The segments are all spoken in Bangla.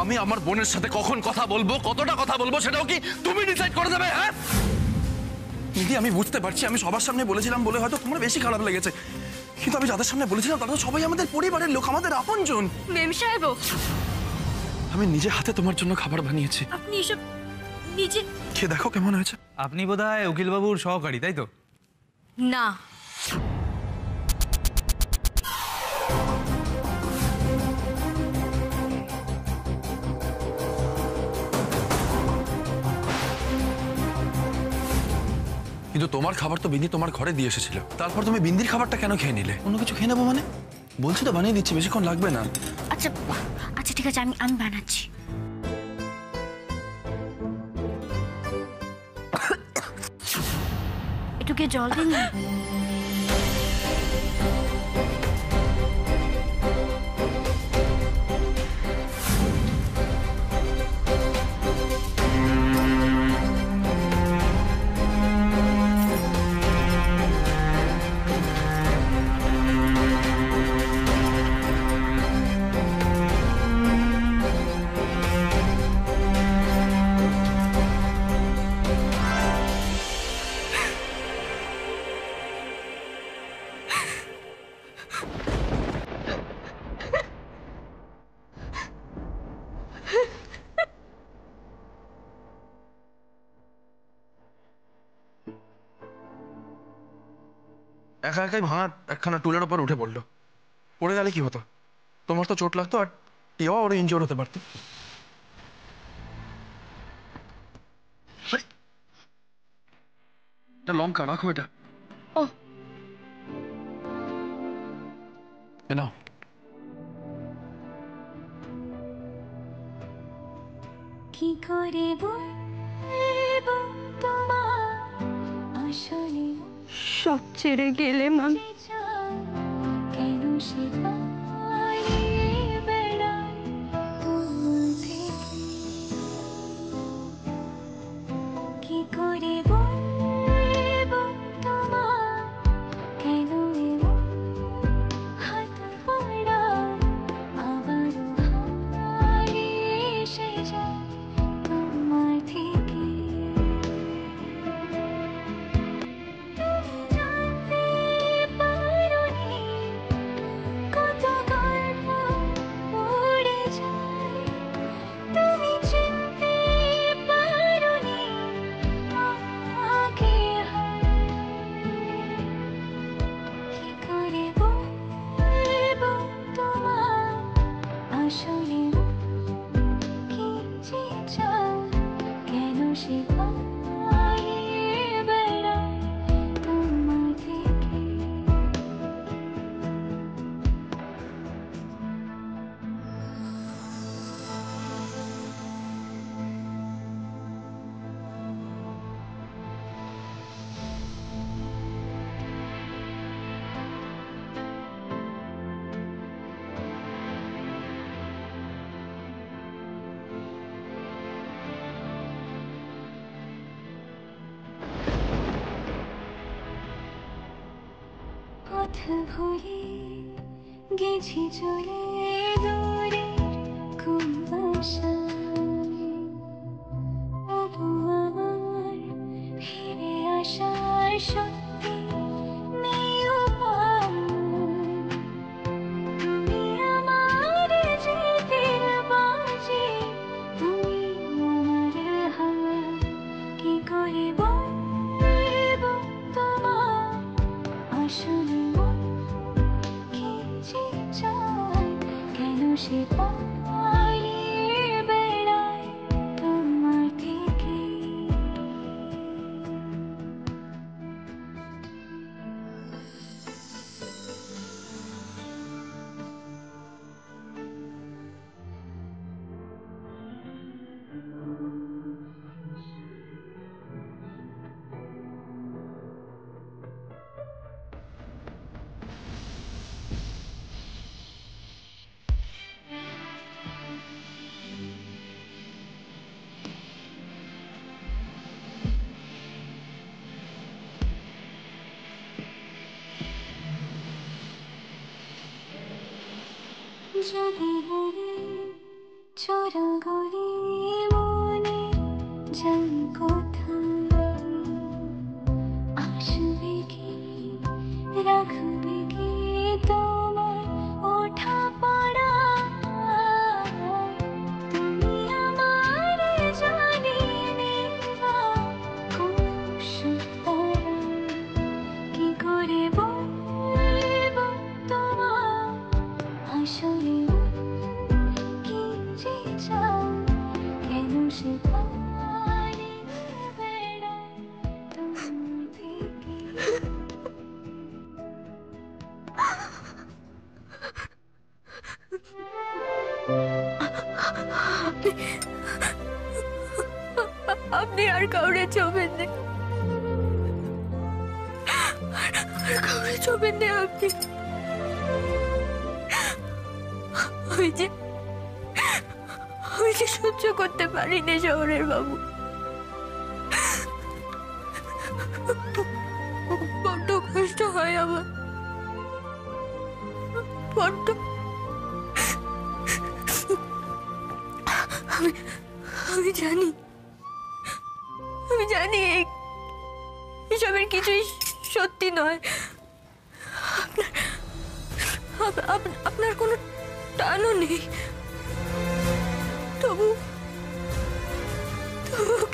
আমি আমার বোনের সাথে কখন কথা বলবো, কতটা কথা বলবো সেটাও কি তুমি ডিসাইড করে দেবে? হ্যাঁ দিদি, আমি বুঝতে পারছি আমি সবার সামনে বলেছিলাম বলে হয়তো তোমার বেশি খারাপ লেগেছে, কিন্তু আমি যাদের সামনে বলেছিলাম তারা তো সবাই আমাদের পরিবারের লোক, আমাদের আপনজন। মেম সাহেব, আমি নিজে হাতে তোমার জন্য খাবার বানিয়েছি, আপনি এসব নিজে খেয়ে দেখো কেমন হয়েছে। আপনি বোধহয় উকিলবাবুর সহকারী, তাই তো? না, কিন্তু তোমার খাবার তো বিন্দি তোমার ঘরে দিয়ে এসেছিল, তারপর তুমি বিন্দির খাবারটা কেন খেয়ে নিলে? অন্য কিছু খেয়ে নেবো মানে? বলছি তো বানিয়ে দিচ্ছি, বেশিক্ষণ লাগবে না। আচ্ছা আচ্ছা ঠিক আছে, আমি বানাচ্ছি। একটু কে জল দিন না। একা একাই ভাঙা একখানা টুলের ওপর উঠে পড়লো, পড়ে গেলে কি হতো? তোমার তো চোট লাগতো, আর টিও ওর ইনজিওর হতে পারতো। এটা লঙ্কা, রাখো এটা। ও এ নাও। কি করে বলবো তোমার আসলে সব ছেড়ে গেলে মাম, কেন সে পালিয়ে বেড়ায় তোমার থেকে? কি করে বলবো তোমার কেন এমন হাত পড়ায় আবারও হারিয়ে এসে যায় তোমার থেকে? তুমি জানতে পারোনি কত গল্প উড়ে যায়, তুমি চিনতে পারোনি আমাকে কি করে বলবো তোমার আসলে কি যে চাও, কেন সে পালিয়ে বেড়ায় তোমার থেকে? পথ ভুলে গেছি চলে দূরে কোন বাসায়, তবু আমার ফিরে আসার সত্যি নেই উপায়। তুমি আমার জিতের বাজি, তুমি আমার হার, কি করে বলবো তোমার আসলে কি যে চাই, কেন সে পালিয়ে বেড়ায় তোমার থেকে? যদি হারে চোরা গলি মনে যাই কোথায়, আসবে কি রাখবে কি তোমার ওঠা পড়া, তুমি আমার জানিয়ে নেওয়া কুসুমতারা, কি করে বলবো তোমার আসলে কি যে চাও, কেন সে পারে বেড়ায় তোমার থেকে। আপনি আর কাউরে ছবেন না, আর কাউরে ছবেন না আপনি। আমি যে সহ্য করতে পারি না শহরের বাবু, বড্ড কষ্ট হয় আমার, বড্ড। আমি জানি, আমি জানি এসবের কিছুই সত্যি নয়। আপনার কোনো টানও নেই, তবু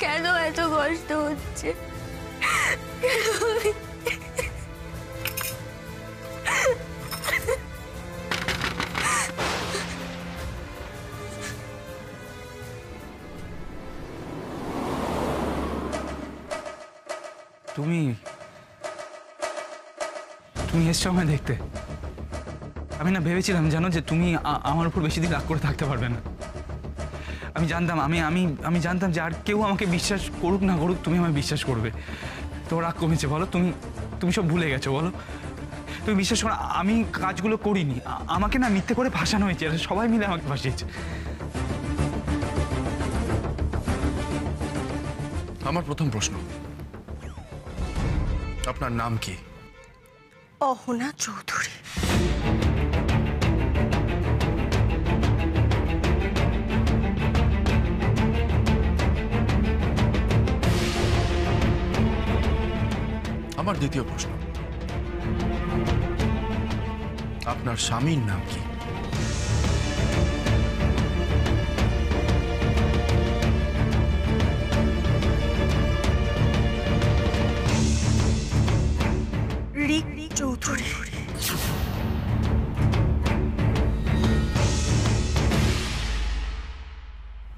কেন এত কষ্ট হচ্ছে? কেন তুমি তুমি এসছো আমায় দেখতে। আমি না ভেবেছিলাম জানো যে তুমি আমার উপর বেশি দিন রাগ করে থাকতে পারবে না। আমি জানতাম, আমি জানতাম যে আর কেউ আমাকে বিশ্বাস করুক না করুক তুমি আমায় বিশ্বাস করবে। তোমার রাগ কমেছে বলো? তুমি সব ভুলে গেছো বলো? তুমি বিশ্বাস করো, আমি কাজগুলো করিনি, আমাকে না মিথ্যে করে ভাসানো হয়েছে, সবাই মিলে আমাকে ভাসিয়েছে। আমার প্রথম প্রশ্ন, আপনার নাম কি? অহনা চৌধুরী। আমার দ্বিতীয় প্রশ্ন, আপনার স্বামীর নাম কি? রিক চৌধুরী।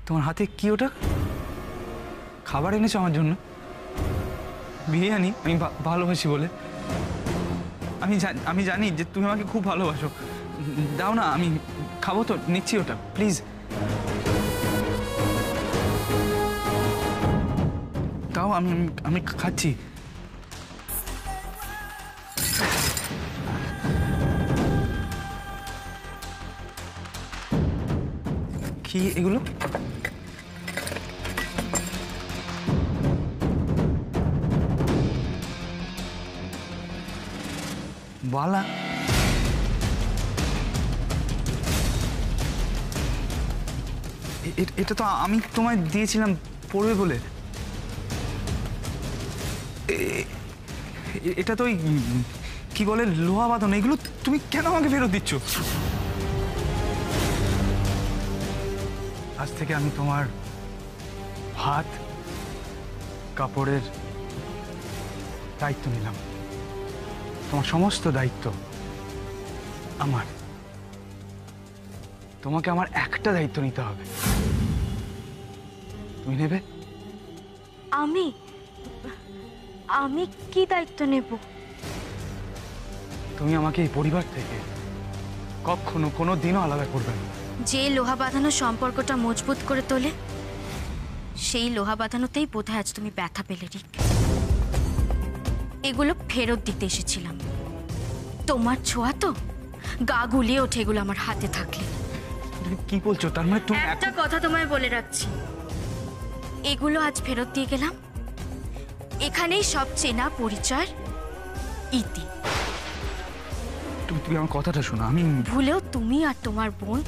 তোমার হাতে কি ওটা? খাবার এনেছো আমার জন্য? বিরিয়ানি? আমি ভালোবাসি বলে? আমি জানি যে তুমি আমাকে খুব ভালোবাসো। দাও না, আমি খাবো তো, নিচ্ছি ওটা প্লিজ। দাও, আমি খাচ্ছি। কি এগুলো? বালা? এটা তো আমি তোমায় দিয়েছিলাম পড়বে বলে। এটা তো কি বলে লোহা বাঁধানো, এগুলো তুমি কেন আমাকে ফেরত দিচ্ছ? আজ থেকে আমি তোমার ভাত কাপড়ের দায়িত্ব নিলাম। তোমার সমস্ত দায়িত্ব আমার। তোমাকে আমার একটা দায়িত্ব নিতে হবে, তুমি নেবে? আমি কি দায়িত্ব নেব? তুমি আমাকে এই পরিবার থেকে কখনো কোনো দিনও আলাদা করবে না। যে লোহা বাঁধানো সম্পর্কটা মজবুত করে তোলে, সেই লোহা বাঁধানোতেই বোধহয় আজ তুমি ব্যথা পেলে রিক। এগুলো ফেরত দিতে এসেছিলাম। তোমার ছোঁয়া তো গা গুলিয়ে ওঠে এগুলো আমার হাতে থাকলে। তুমি কি বলছো? তার মানে তুমি একটা কথা তোমায় বলে রাখছি, এগুলো আজ ফেরত দিয়ে গেলাম, এখানেই সব চেনা পরিচয়ের ইতি। তুমি আমার কথাটা শোনো। আমি ভুলেও তুমি আর তোমার বোন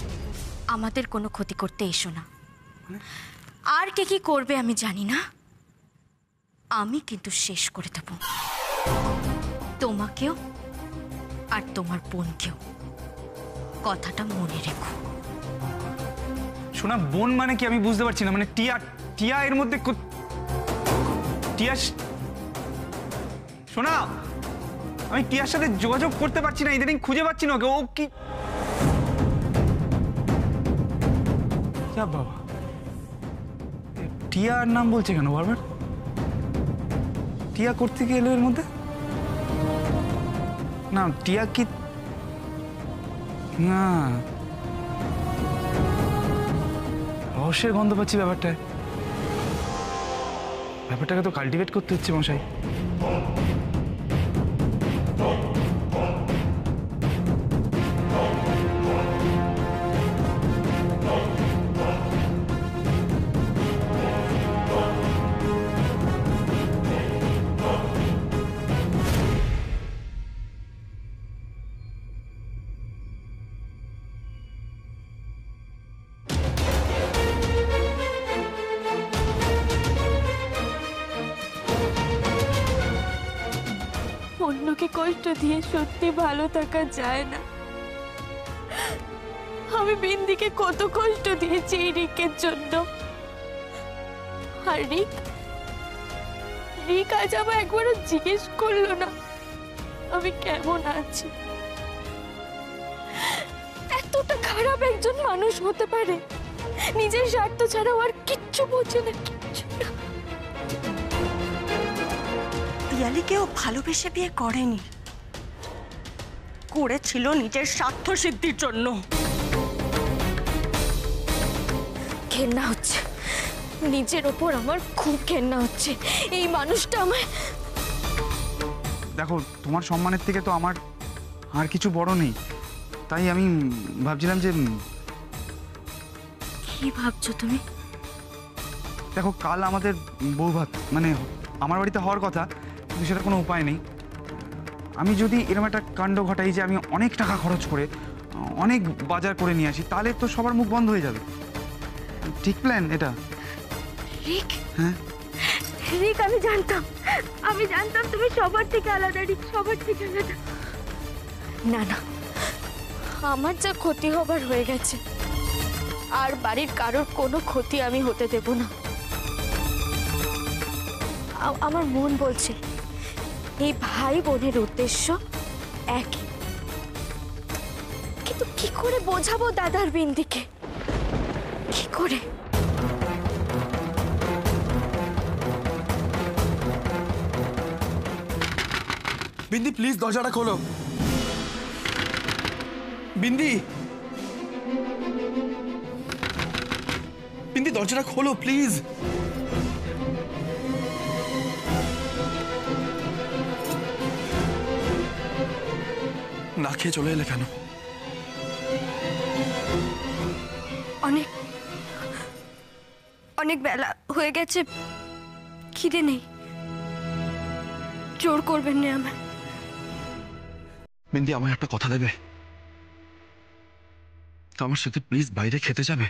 আমাদের কোনো ক্ষতি করতে এসো না। আর কে কি করবে আমি জানি না, আমি কিন্তু শেষ করে দেব তোমাকেও আর তোমার বোনকেও। কথাটা মনে রেখো। শোনা, বোন মানে কি আমি বুঝতে পারছি না। মানে টিয়া টিয়া এর মধ্যে টিয়া শোনা, আমি টিয়ার সাথে যোগাযোগ করতে পারছি না, ইদানিং খুঁজে পাচ্ছি না ওকে। ও কি বাবা, টিয়ার নাম বলছে কেন বারবার? টিয়া করতে গেল এর মধ্যে? না টিয়া কি, না রহস্যের গন্ধ পাচ্ছি ব্যাপারটাকে তো কাল্টিভেট করতে হচ্ছে মশাই। অন্যকে কষ্ট দিয়ে সত্যি ভালো থাকা যায় না। আমি বিন্দিকে কত কষ্ট দিয়েছি এই রিকের জন্য। আর রিক আজ আমার একবারও জিজ্ঞেস করলো না আমি কেমন আছি। এতটা খারাপ একজন মানুষ হতে পারে? নিজের স্বার্থ ছাড়াও আর কিচ্ছু বোঝে না, কিচ্ছু না। পিয়ালিকেও ভালোবেসে বিয়ে করেনি, করেছিল নিজের স্বার্থ সিদ্ধির জন্য। ঘেন্না হচ্ছে নিজের ওপর, আমার খুব ঘেন্না হচ্ছে। এই মানুষটা আমায়, দেখো তোমার সম্মানের থেকে তো আমার আর কিছু বড় নেই, তাই আমি ভাবছিলাম যে কি ভাবছো তুমি? দেখো কাল আমাদের বউ ভাত মানে আমার বাড়িতে হওয়ার কথা, কিন্তু সেটা কোনো উপায় নেই। আমি যদি এরকম একটা কাণ্ড ঘটাই যে আমি অনেক টাকা খরচ করে অনেক বাজার করে নিয়ে আসি, তাহলে তো সবার মুখ বন্ধ হয়ে যাবে। ঠিক প্ল্যান এটা? রিক, হ্যাঁ রিক, আমি জানতাম তুমি সবার থেকে আলাদা। রিক, সবার থেকে আলাদা। না না, আমার যা ক্ষতি হবার হয়ে গেছে, আর বাড়ির কারোর কোনো ক্ষতি আমি হতে দেব না। আমার মন বলছে এই ভাই বোনের উদ্দেশ্য একই, কিন্তু কি করে বোঝাবো দাদার বিন্দিকে? কি করে? বিন্দি প্লিজ দরজাটা খোলো। বিন্দি, বিন্দি দরজাটা খোলো প্লিজ। না খেয়ে চলে এলে কেন? অনেক অনেক বেলা হয়ে গেছে, খিদে নেই। জোর করবেন না আমায়। বিন্দি আমায় একটা কথা দেবে? তো আমার সাথে প্লিজ বাইরে খেতে যাবে?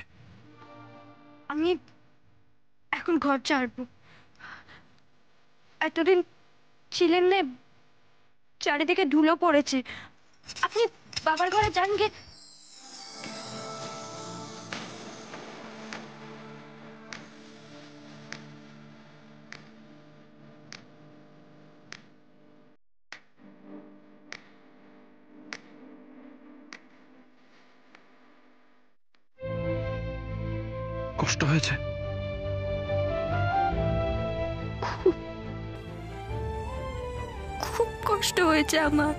আমি এখন ঘর ছাড়বো। এতদিন ছিলেন না, চারিদিকে ধুলো পড়েছে। আপনি বাবার ঘরে যান গে। কষ্ট হয়েছে? খুব কষ্ট হয়েছে আমার।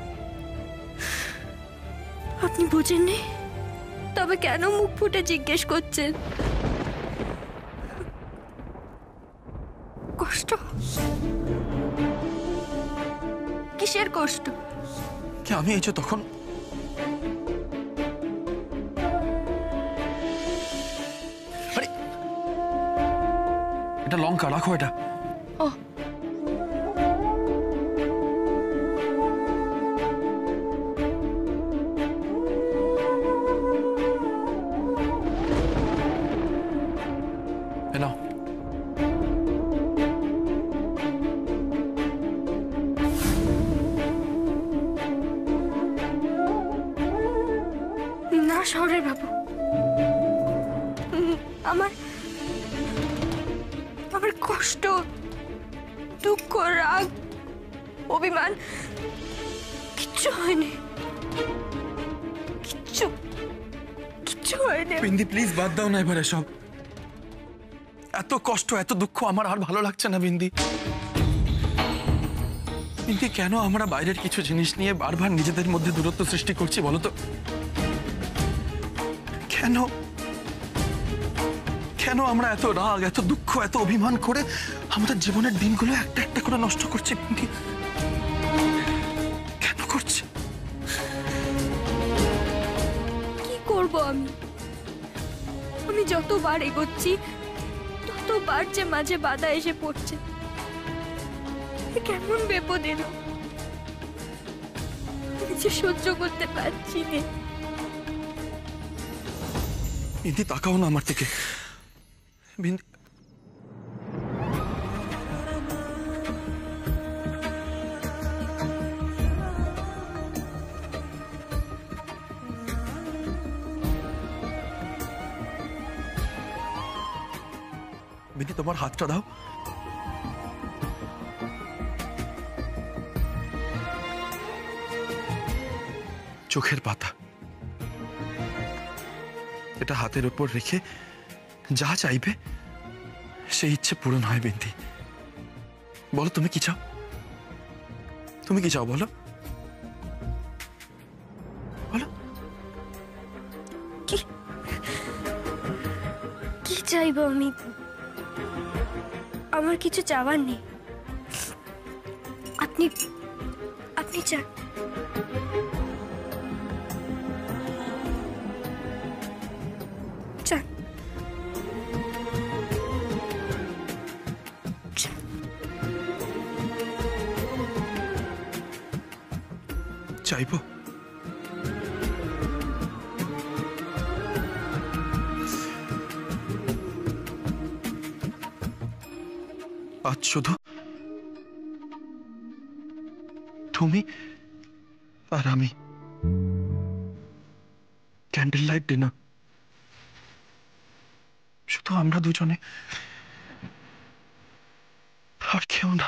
আপনি বোঝেননি? তবে কেন মুখ ফুটে জিজ্ঞেস করছেন? কষ্ট? কিসের কষ্ট? কি আমি এই যে তখন আরে এটা লঙ্কা, রাখো এটা। ও, শহরের বাবু, আমার আমার কষ্ট, দুঃখ, রাগ, অভিমান কিচ্ছু হয়নি, কিচ্ছু কিচ্ছু হয়নি। বিন্দি প্লিজ বাদ দাও না এবারে সব। এত কষ্ট এত দুঃখ আমার আর ভালো লাগছে না বিন্দি। বিন্দি কেন আমরা বাইরের কিছু জিনিস নিয়ে বারবার নিজেদের মধ্যে দূরত্ব সৃষ্টি করছি বলো তো? কেন কেন আমরা এত রাগ এত দুঃখ এত অভিমান করে আমাদের জীবনের দিনগুলো একটা একটা করে নষ্ট করছি বিন্দি? কেন করছি? কি করব আমি? আমি যতবার এগোচ্ছি ততবার যে মাঝে বাধা এসে পড়ছে। এ কেমন বিপদ এলো, আমি যে সহ্য করতে পারছি না। বিন্দি তাকাও না আমার থেকে। বিন্দি বিন্দি তোমার হাতটা দাও। চোখের পাতা এটা হাতের উপর রেখে যা চাইবে সেই ইচ্ছে পূরণ হয় বিন্দি। বলো তুমি কি চাও? তুমি কি চাও বলো বলো। কি চাইবো আমি? আমার কিছু চাওয়ার নেই। আপনি আপনি চান। চান। চাইবো? আজ শুধু তুমি আর আমি, ক্যান্ডেল লাইট ডিনার, শুধু আমরা দুজনে, আর কেউ না।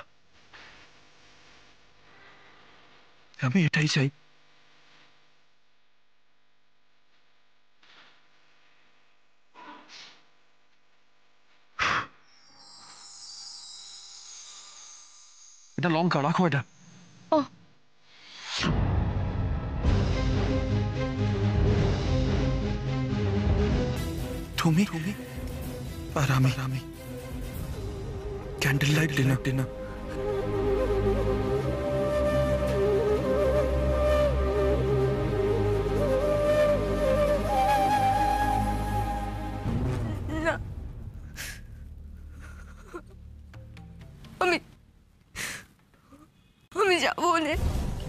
আমি এটাই চাই। এটা লঙ্কা, রাখো এটা। ও তুমি আর আমি, ক্যান্ডেল লাইট ডিনার। না, আমি যাবো না।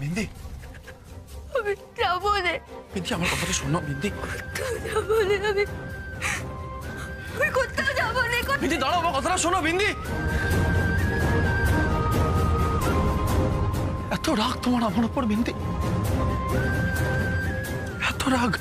বিন্দি আমি যাবো না। বিন্দি আমার কথাটা শোনো বিন্দি। যাবো না আমি কোথাও যাবো না। বিন্দি দাঁড়াও, আমার কথাটা শোনো বিন্দি। এত রাগ তোমার আমার উপর বিন্দি, এত রাগ।